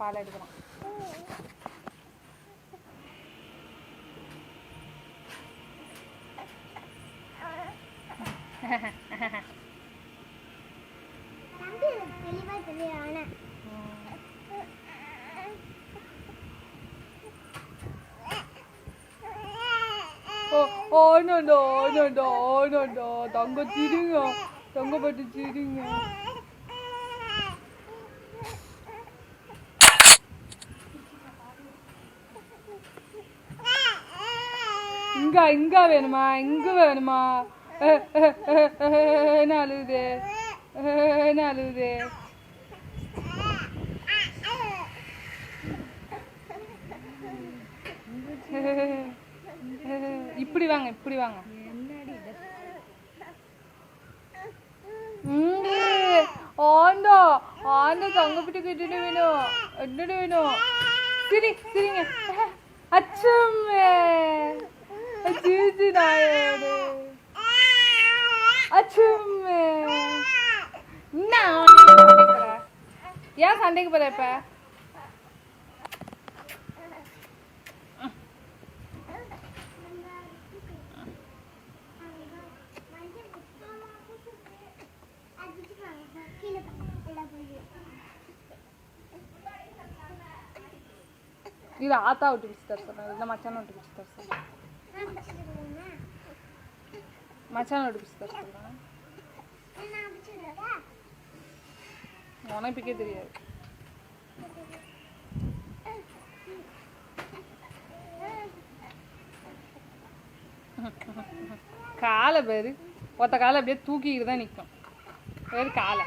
பால் எடுக்கிறோம். தங்க சிரிங்க, தங்கப்பட்டு சிரிங்க. இங்க இங்க வேணுமா, இங்க வேணுமா? என்ன அழுகுது, என்ன அழுகுது? இப்படி வாங்க, இப்படி வாங்க. ஆண்டா ஆண்டா தங்கப்பட்டு கிட்ட வேணும், என்னடி வேணும்? சிரி சிரிங்க. அச்சம்மே ஜீஜி நாயோடு அச்சம்மே. ஏன் சண்டைக்கு போற இப்ப? இது ஆத்தா விட்டு பிடிச்சி தர சொன்னேன், இல்லை மச்சான விட்டு பிடிச்சி தர சொன்னேன். மச்சான விட்டு பிடிச்சி தர சொன்னேன். உனப்பிக்கே தெரியாது. காலை பேரு ஒத்த காலை அப்படியே தூக்கிக்கிட்டு தான் நிற்கும். பேரு காலை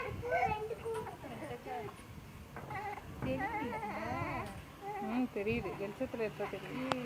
தெரியுது, வெளிச்சத்தில் எப்போ தெரியுது.